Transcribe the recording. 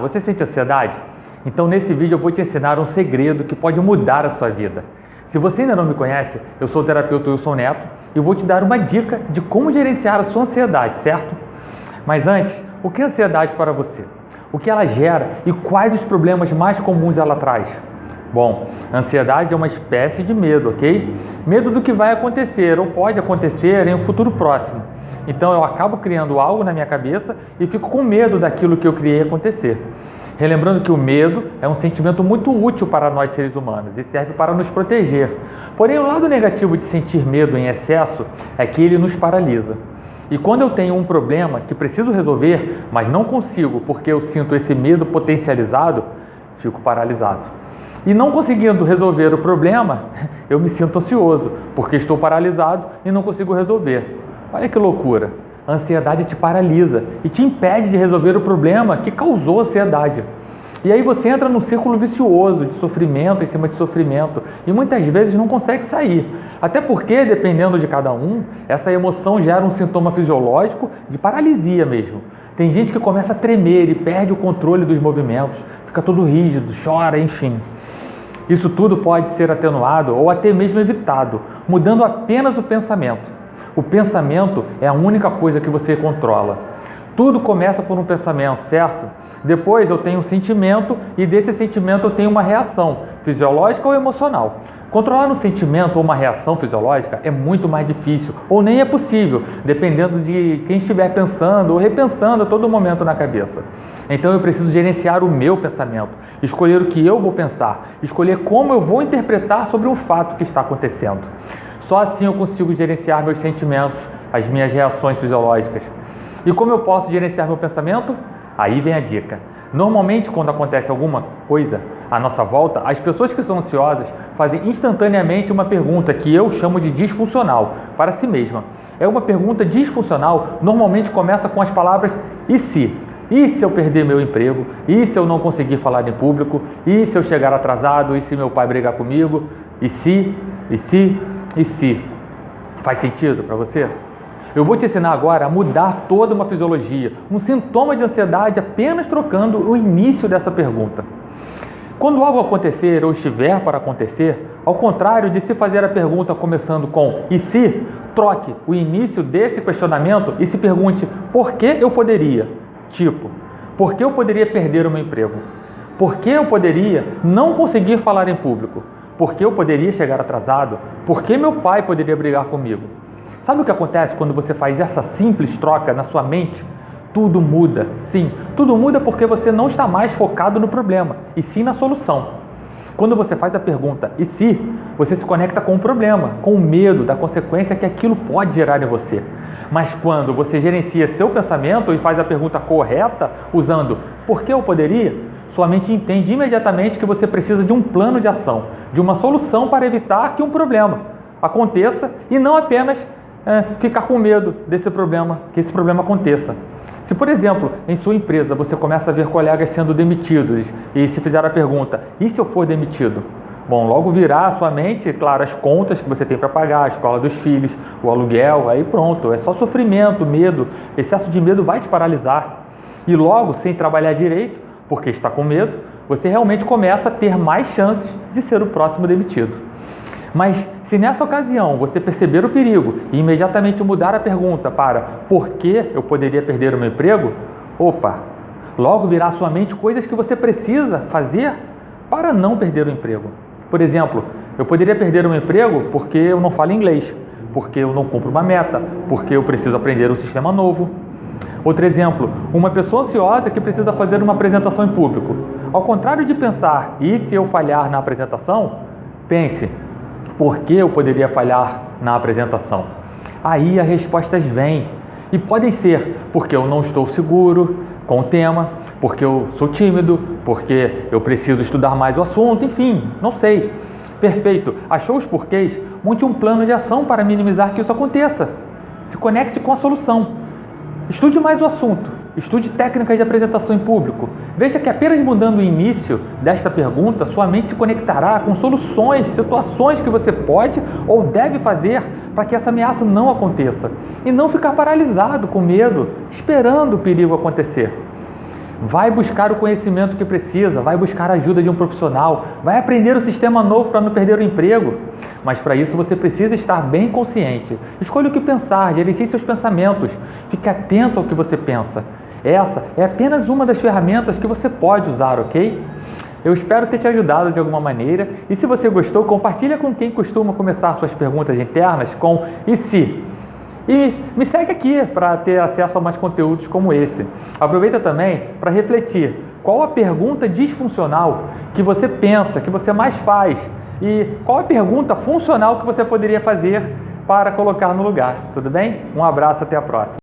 Você sente ansiedade? Então nesse vídeo eu vou te ensinar um segredo que pode mudar a sua vida. Se você ainda não me conhece, eu sou o terapeuta Wilson Neto e vou te dar uma dica de como gerenciar a sua ansiedade, certo? Mas antes, o que é ansiedade para você? O que ela gera e quais os problemas mais comuns ela traz? Bom, a ansiedade é uma espécie de medo, ok? Medo do que vai acontecer ou pode acontecer em um futuro próximo. Então eu acabo criando algo na minha cabeça e fico com medo daquilo que eu criei acontecer. Relembrando que o medo é um sentimento muito útil para nós seres humanos e serve para nos proteger. Porém, o lado negativo de sentir medo em excesso é que ele nos paralisa. E quando eu tenho um problema que preciso resolver, mas não consigo porque eu sinto esse medo potencializado, fico paralisado. E não conseguindo resolver o problema, eu me sinto ansioso, porque estou paralisado e não consigo resolver. Olha que loucura! A ansiedade te paralisa e te impede de resolver o problema que causou a ansiedade. E aí você entra num círculo vicioso de sofrimento em cima de sofrimento e muitas vezes não consegue sair. Até porque, dependendo de cada um, essa emoção gera um sintoma fisiológico de paralisia mesmo. Tem gente que começa a tremer e perde o controle dos movimentos, fica todo rígido, chora, enfim. Isso tudo pode ser atenuado ou até mesmo evitado, mudando apenas o pensamento. O pensamento é a única coisa que você controla. Tudo começa por um pensamento, certo? Depois eu tenho um sentimento e desse sentimento eu tenho uma reação, fisiológica ou emocional. Controlar um sentimento ou uma reação fisiológica é muito mais difícil, ou nem é possível, dependendo de quem estiver pensando ou repensando a todo momento na cabeça. Então eu preciso gerenciar o meu pensamento, escolher o que eu vou pensar, escolher como eu vou interpretar sobre um fato que está acontecendo. Só assim eu consigo gerenciar meus sentimentos, as minhas reações fisiológicas. E como eu posso gerenciar meu pensamento? Aí vem a dica. Normalmente, quando acontece alguma coisa à nossa volta, as pessoas que são ansiosas fazem instantaneamente uma pergunta que eu chamo de disfuncional para si mesma. É uma pergunta disfuncional, normalmente começa com as palavras "e se?". E se eu perder meu emprego? E se eu não conseguir falar em público? E se eu chegar atrasado? E se meu pai brigar comigo? E se? E se? E se? Faz sentido para você? Eu vou te ensinar agora a mudar toda uma fisiologia, um sintoma de ansiedade apenas trocando o início dessa pergunta. Quando algo acontecer ou estiver para acontecer, ao contrário de se fazer a pergunta começando com "e se?", troque o início desse questionamento e se pergunte "por que eu poderia?". Tipo, por que eu poderia perder o meu emprego? Por que eu poderia não conseguir falar em público? Por que eu poderia chegar atrasado? Por que meu pai poderia brigar comigo? Sabe o que acontece quando você faz essa simples troca na sua mente? Tudo muda. Sim, tudo muda porque você não está mais focado no problema, e sim na solução. Quando você faz a pergunta "e se?", você se conecta com o problema, com o medo da consequência que aquilo pode gerar em você. Mas quando você gerencia seu pensamento e faz a pergunta correta, usando "por que eu poderia?", sua mente entende imediatamente que você precisa de um plano de ação, de uma solução para evitar que um problema aconteça e não apenas ficar com medo desse problema, que esse problema aconteça. Se, por exemplo, em sua empresa você começa a ver colegas sendo demitidos e se fizer a pergunta "e se eu for demitido?", bom, logo virá à sua mente, claro, as contas que você tem para pagar, a escola dos filhos, o aluguel, aí pronto, é só sofrimento, medo, excesso de medo vai te paralisar. E logo, sem trabalhar direito, porque está com medo, você realmente começa a ter mais chances de ser o próximo demitido. Mas se nessa ocasião você perceber o perigo e imediatamente mudar a pergunta para "por que eu poderia perder o meu emprego?", opa, logo virá à sua mente coisas que você precisa fazer para não perder o emprego. Por exemplo, eu poderia perder o meu emprego porque eu não falo inglês, porque eu não cumpro uma meta, porque eu preciso aprender um sistema novo. Outro exemplo, uma pessoa ansiosa que precisa fazer uma apresentação em público. Ao contrário de pensar "e se eu falhar na apresentação?", pense "por que eu poderia falhar na apresentação?". Aí as respostas vêm e podem ser porque eu não estou seguro com o tema, porque eu sou tímido, porque eu preciso estudar mais o assunto, enfim, não sei. Perfeito, achou os porquês? Monte um plano de ação para minimizar que isso aconteça. Se conecte com a solução. Estude mais o assunto, estude técnicas de apresentação em público. Veja que apenas mudando o início desta pergunta, sua mente se conectará com soluções, situações que você pode ou deve fazer para que essa ameaça não aconteça. E não ficar paralisado com medo, esperando o perigo acontecer. vai buscar o conhecimento que precisa, vai buscar a ajuda de um profissional, vai aprender o sistema novo para não perder o emprego. Mas para isso você precisa estar bem consciente. Escolha o que pensar, gerencie seus pensamentos, fique atento ao que você pensa. Essa é apenas uma das ferramentas que você pode usar, ok? Eu espero ter te ajudado de alguma maneira e se você gostou, compartilha com quem costuma começar suas perguntas internas com "e se?". E me segue aqui para ter acesso a mais conteúdos como esse. Aproveita também para refletir qual a pergunta disfuncional que você pensa, que você mais faz e qual a pergunta funcional que você poderia fazer para colocar no lugar. Tudo bem? Um abraço, até a próxima.